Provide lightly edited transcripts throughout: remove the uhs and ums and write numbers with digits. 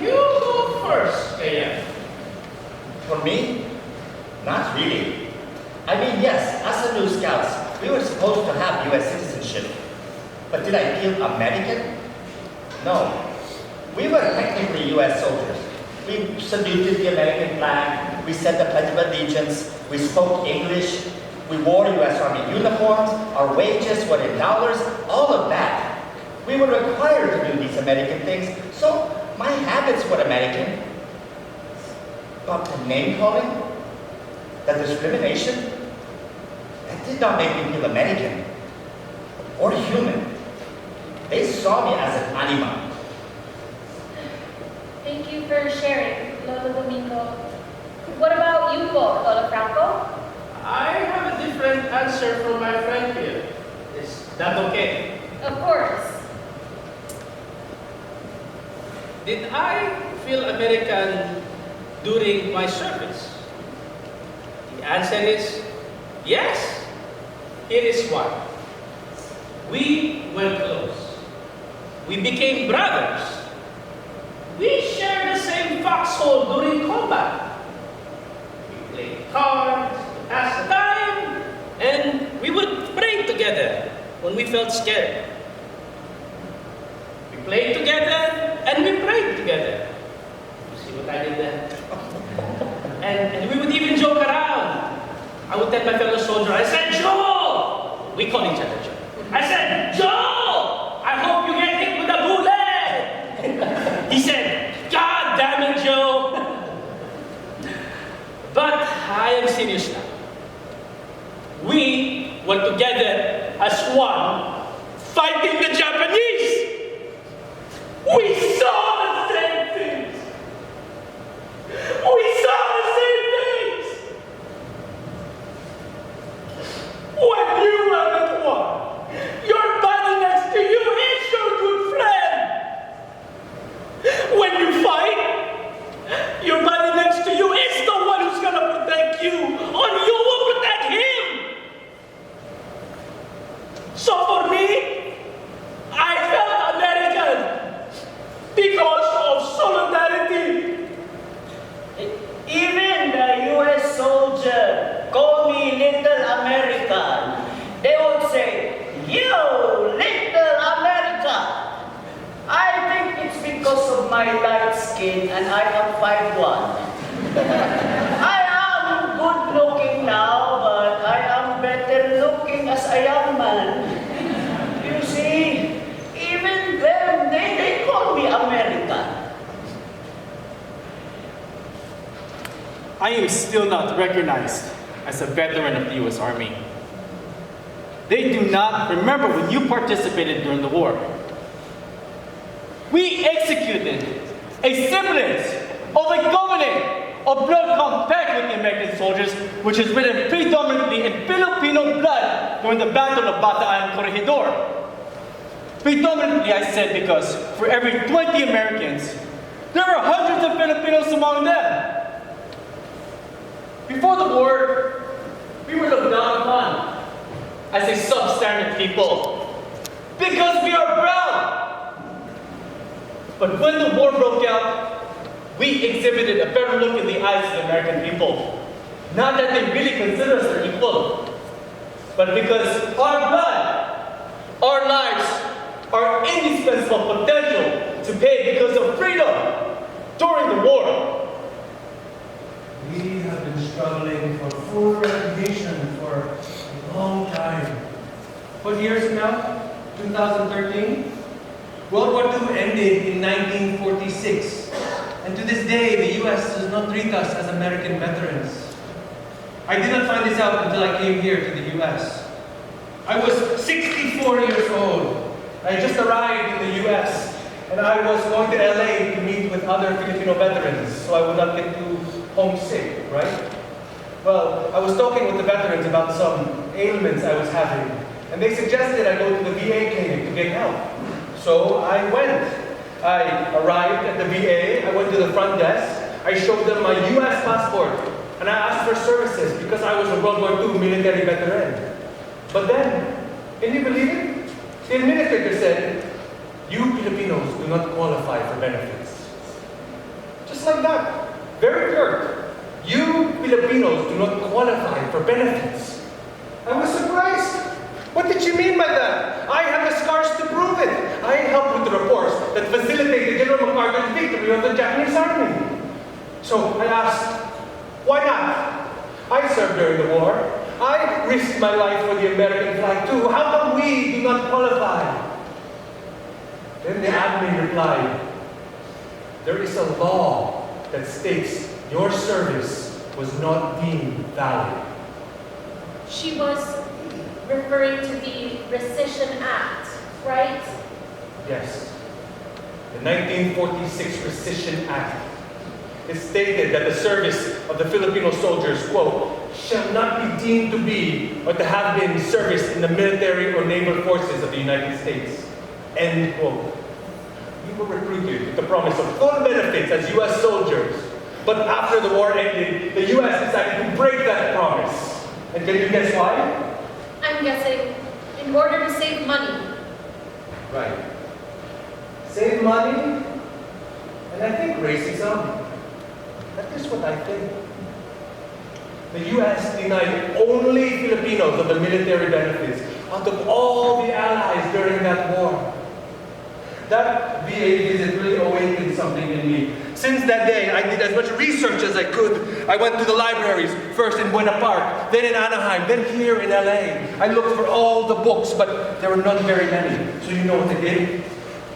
You go first, Kaya. For me? Not really. I mean, yes, as a New Scouts, we were supposed to have U.S. citizenship. But did I feel American? No. We were technically U.S. soldiers. We saluted the American flag, we said the Pledge of Allegiance, we spoke English, we wore U.S. Army uniforms, our wages were in dollars, all of that. We were required to do these American things, so my habits were American. But the name-calling, the discrimination, that did not make me feel American or human. They saw me as an animal. Thank you for sharing, Lolo Domingo. What about you, Lolo Franco? I have a different answer from my friend here. Is that okay? Of course. Did I feel American during my service? The answer is yes. Here is why. We were close. We became brothers. We shared the same foxhole during combat. We played cards, we passed the time, and we would pray together when we felt scared. We played together and we prayed together. You see what I did there? And we would even joke around. I would tell my fellow soldier, I said, Joe! We call each other Joe. I said, Joe! I hope you get hit with a bullet! He said, God damn it, Joe! But I am serious now. We were together as one, fighting the Japanese. We saw the same things. We saw the same things. When you are at war, your buddy next to you is your good friend. When you fight, your buddy next to you is the one who's gonna protect you, or you will protect him. So for me, I felt American because of solidarity. Even the U.S. soldier call me Little American. They would say, "You, Little America." I think it's because of my light skin and I am 5'1". I am good looking now, but I am better looking as a young man. You see, even them, they call me American. I am still not recognized as a veteran of the U.S. Army. They do not remember when you participated during the war. We executed a semblance of a covenant of blood compact with the American soldiers, which is written predominantly in Filipino blood during the Battle of Bataan Corregidor. Predominantly, I said, because for every 20 Americans, there were hundreds of Filipinos among them. Before the war, we were looked down upon as a substandard people because we are brown. But when the war broke out, we exhibited a better look in the eyes of the American people. Not that they really consider us their equal, but because our blood, our lives, our indispensable potential to pay because of freedom during the war. We have been struggling for full recognition for a long time. What year is it now? 2013? World War II ended in 1946. And to this day, the U.S. does not treat us as American veterans. I did not find this out until I came here to the U.S. I was 64 years old. I just arrived in the U.S. and I was going to LA to meet with other Filipino veterans so I would not get too homesick, right? Well, I was talking with the veterans about some ailments I was having, and they suggested I go to the VA clinic to get help. So I went. I arrived at the VA, I went to the front desk, I showed them my US passport, and I asked for services because I was a World War II military veteran. But then, can you believe it? The administrator said, "You Filipinos do not qualify for benefits." Just like that. Very clear. You Filipinos do not qualify for benefits. I was surprised. What did you mean by that? I have the scars to prove it. I helped with the reports that facilitated General MacArthur's victory of the Japanese army. So I asked, why not? I served during the war. I risked my life for the American flag too. How come we do not qualify? Then the admin replied, there is a law that states your service was not deemed valid. She was referring to the Rescission Act, right? Yes. The 1946 Rescission Act. It stated that the service of the Filipino soldiers, quote, shall not be deemed to be or to have been service in the military or naval forces of the United States. End quote. We were recruited with the promise of full benefits as U.S. soldiers. But after the war ended, the U.S. decided to break that promise. And can you guess why? I'm guessing in order to save money. Right. Save money, and I think racism. That is what I think. The U.S. denied only Filipinos of the military benefits out of all the allies during that war. That VA visit really awakened something in me. Since that day, I did as much research as I could. I went to the libraries, first in Buena Park, then in Anaheim, then here in LA. I looked for all the books, but there were not very many. So you know what I did?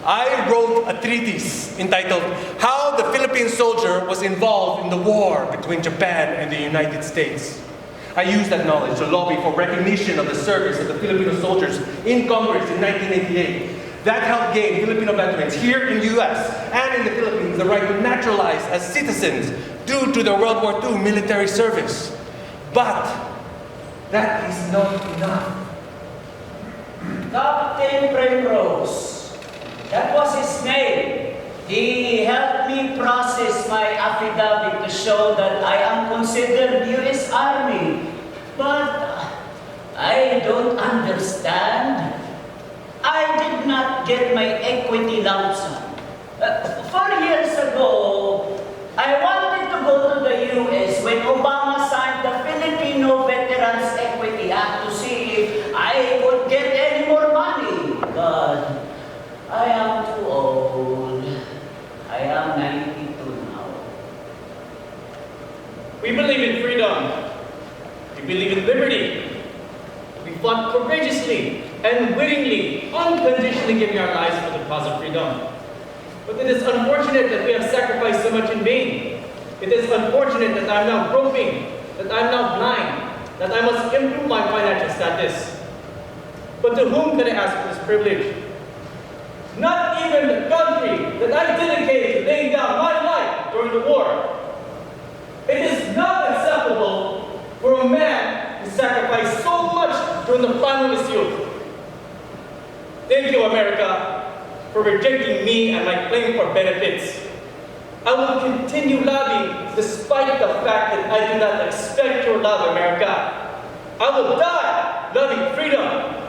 I wrote a treatise entitled, How the Philippine Soldier Was Involved in the War Between Japan and the United States. I used that knowledge to lobby for recognition of the service of the Filipino soldiers in Congress in 1988. That helped gain Filipino veterans here in the U.S. and in the Philippines the right to naturalize as citizens due to their World War II military service. But that is not enough. Captain Primrose, that was his name. He helped me process my affidavit to show that I am considered U.S. Army. But I don't understand. I did not get my equity lump sum. 4 years ago, I wanted to go to the U.S. when Obama signed the Filipino Veterans Equity Act to see if I would get any more money. But I am too old. I am 92 now. We believe in freedom. We believe in liberty. We fought courageously and willingly, unconditionally giving our lives for the cause of freedom. But it is unfortunate that we have sacrificed so much in vain. It is unfortunate that I am now groping, that I am now blind, that I must improve my financial status. But to whom can I ask for this privilege? Not even the country that I dedicated to laying down my life during the war. It is not acceptable for a man to sacrifice so much during the prime of his youth. Thank you, America, for rejecting me and my claim for benefits. I will continue lobbying despite the fact that I do not expect your love, America. I will die loving freedom.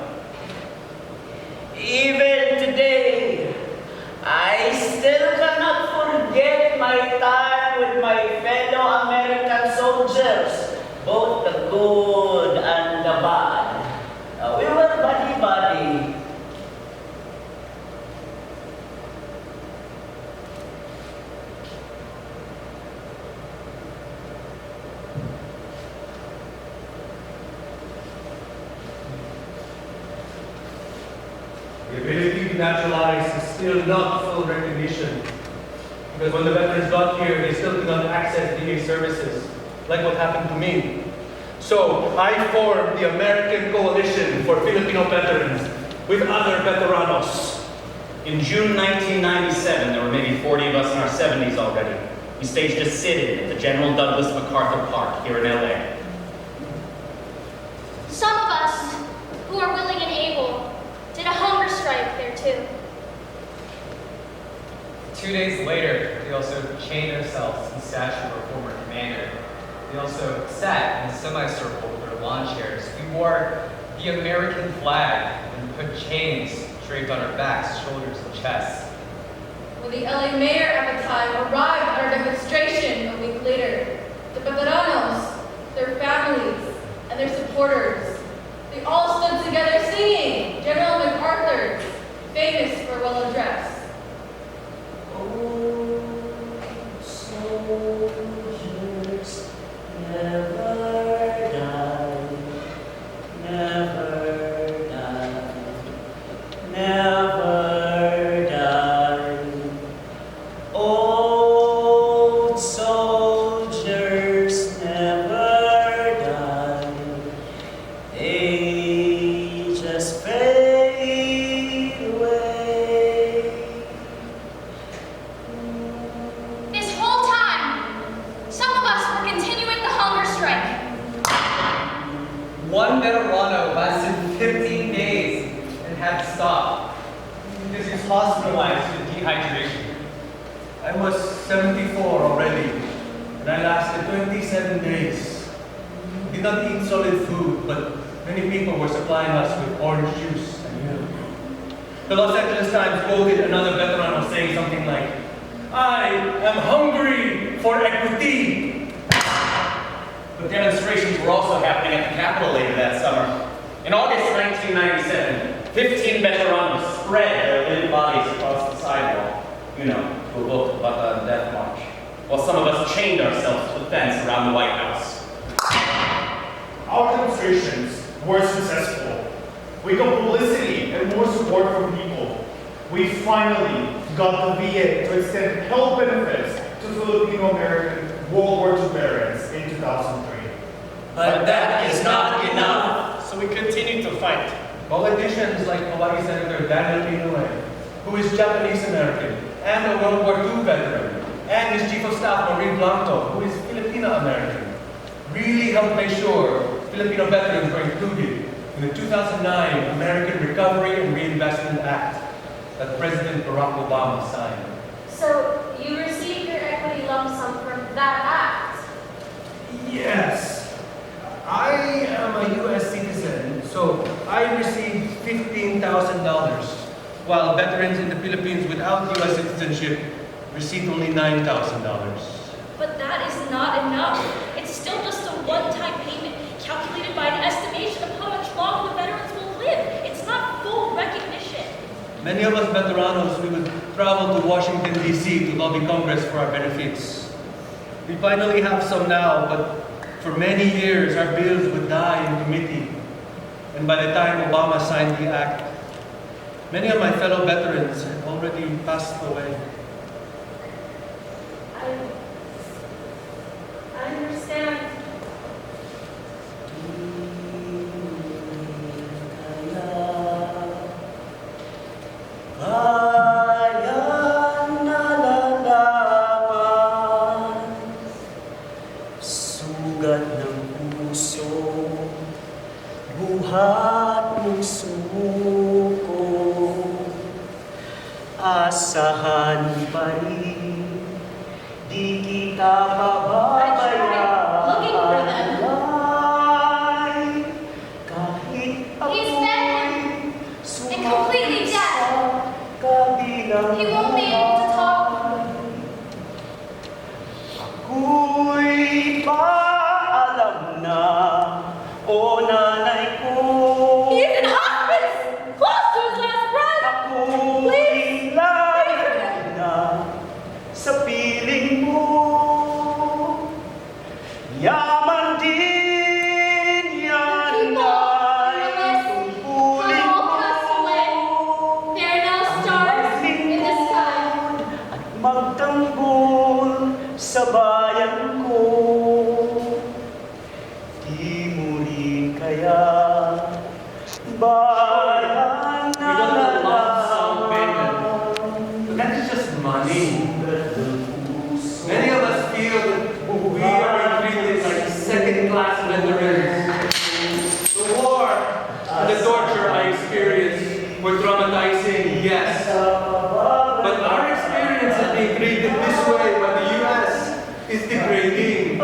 Even today, I still cannot forget my time with my fellow American soldiers, both the good and the bad. We were buddy-buddy. The ability to naturalize is still not full recognition. Because when the veterans got here, they still could not access VA services, like what happened to me. So I formed the American Coalition for Filipino Veterans with other veteranos. In June 1997, there were maybe 40 of us in our 70s already. We staged a sit-in at the General Douglas MacArthur Park here in LA. Some of us who are willing and able did a hunger strike there too. 2 days later, they also chained themselves to the statue of our former commander. They also sat in a semicircle with their lawn chairs. We wore the American flag and put chains draped on our backs, shoulders, and chests. When the LA mayor at the time arrived at our demonstration, orders. They all stood together singing General MacArthur's, famous farewell address. Old soldiers never die, never die, never die. Old soldiers never die. They just fade away. This whole time, some of us were continuing the hunger strike. One veterano lasted 15 days and had to stop because he was hospitalized with dehydration. I was 74 already, and I lasted 27 days. We did not eat solid food, but many people were supplying us with orange juice and milk. The Los Angeles Times quoted another veteran as saying something like, "I am hungry for equity." But demonstrations were also happening at the Capitol later that summer. In August 1997, 15 veteranos spread their limp bodies across the sidewalk, to evoke the Bata Death March, while some of us chained ourselves to the fence around the White House. Our demonstrations were successful. We got publicity and more support from people. We finally got the VA to extend health benefits to Filipino-American World War II veterans in 2003. But that is not enough. So we continued to fight. Politicians like Hawaii Senator Daniel Inouye, who is Japanese American and a World War II veteran, and his Chief of Staff Maureen Blanco, who is Filipino American, really helped make sure Filipino veterans were included in the 2009 American Recovery and Reinvestment Act that President Barack Obama signed. So you received your equity lump sum from that act. Yes. I am a U.S. citizen, so I received $15,000, while veterans in the Philippines without U.S. citizenship received only $9,000. But that is not enough. It's still just a one-time payment calculated by an estimation of how much longer the veterans will live. It's not full recognition. Many of us veteranos, we would travel to Washington, D.C. to lobby Congress for our benefits. We finally have some now, but for many years, our bills would die in committee. And by the time Obama signed the act, many of my fellow veterans had already passed away. I understand. Kaya nalalaman sugat ng puso, buhat ng suko, asahan pa rin, di kita pababayaan. Looking for them. Kahit He's ako'y been and completely deaf. kabilang He won't be able to talk. ako'y paalam na, o nanay ko. He is in hospice! Close to his last breath! Ako'y layo na sa piling mo. Yaman din yan ay tungkulin All mo. passed away. They are now stars in the sky. At magtanggol sa bayan ko. Di mo rin kaya bayan We na don't have lump sum payment. nalaman. That's just money. Many of us feel that we are treated like second-class veterans. The war and the torture I experienced were traumatizing, yes. But our experience of being treated this way by the U.S. is degrading.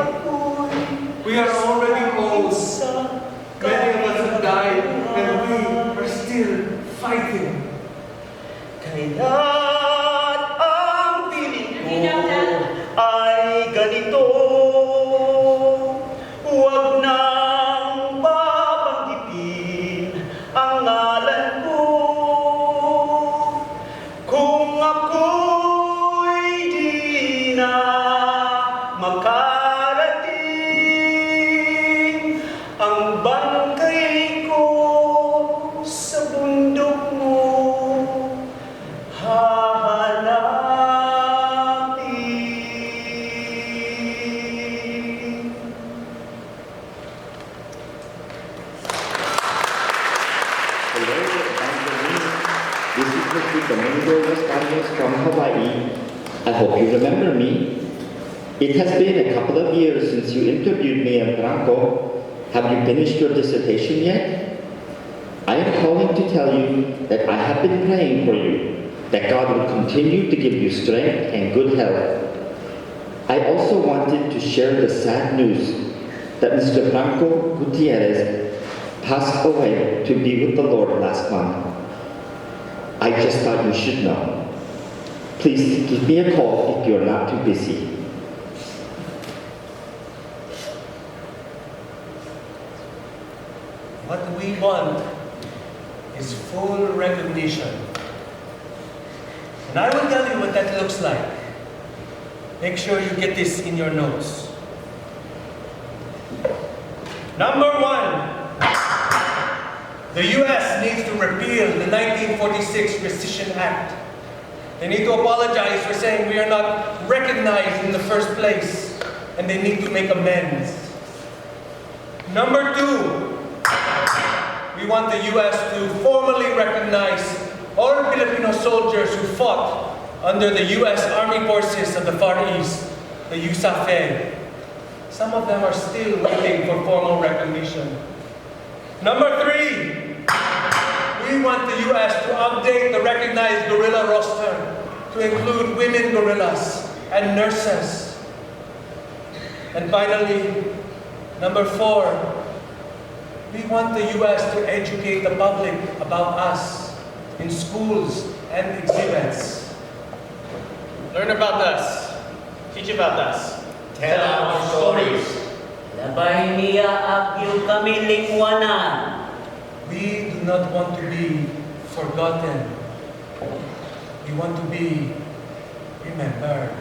We are already old. Many of us have died, and we are still fighting. Kaya't ang piling ko You know that? ay ganito. Huwag nang na makarating ang bangkay ko sa bundok mo hahanapin. Hello, this is Mr. Domingo Rosales from Hawaii. I hope you remember me. It has been a couple of years since you interviewed me at Franco. Have you finished your dissertation yet? I am calling to tell you that I have been praying for you, that God will continue to give you strength and good health. I also wanted to share the sad news that Mr. Franco Gutierrez passed away to be with the Lord last month. I just thought you should know. Please give me a call if you're not too busy. What we want is full recognition. And I will tell you what that looks like. Make sure you get this in your notes. Number one, the U.S. needs to repeal the 1946 Rescission Act. They need to apologize for saying we are not recognized in the first place, and they need to make amends. Number two, we want the U.S. to formally recognize all Filipino soldiers who fought under the U.S. Army Forces of the Far East, the USAFE. Some of them are still waiting for formal recognition. Number three, we want the U.S. to update the recognized guerrilla roster to include women guerrillas and nurses. And finally, number four, we want the U.S. to educate the public about us in schools and exhibits. Learn about us. Teach about us. Tell our stories. Labay niya agyo kami lingwanan. We do not want to be forgotten. We want to be remembered.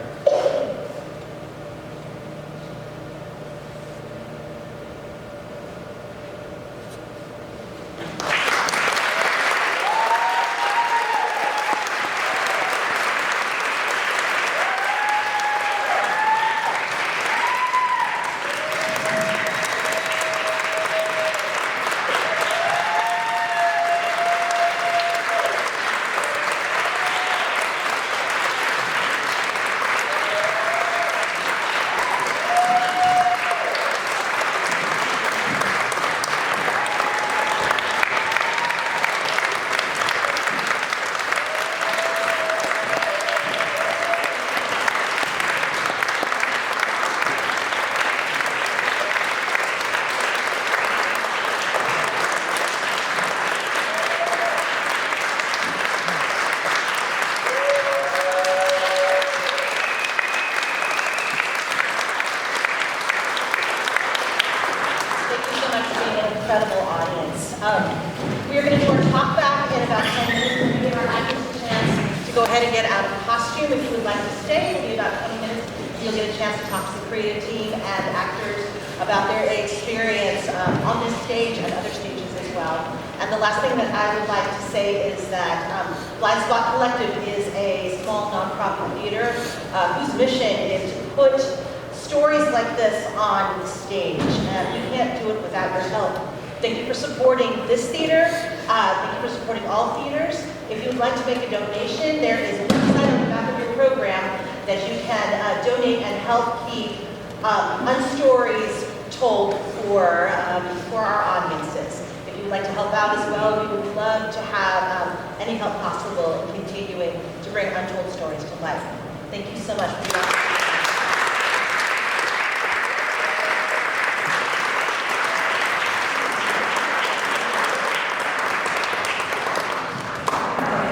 Incredible audience. We are going to do our talk back in about 10 minutes. We're going to give our actors a chance to go ahead and get out of costume. If you would like to stay, it'll be about 20 minutes. You'll get a chance to talk to the creative team and actors about their experience on this stage and other stages as well. And the last thing that I would like to say is that Blind Spot Collective is a small nonprofit theater whose mission is to put stories like this on the stage. We can't do it without your help. Thank you for supporting this theater. Thank you for supporting all theaters. If you would like to make a donation, there is a website on the back of your program that you can donate and help keep unstories told for our audiences. If you would like to help out as well, we would love to have any help possible in continuing to bring untold stories to life. Thank you so much for your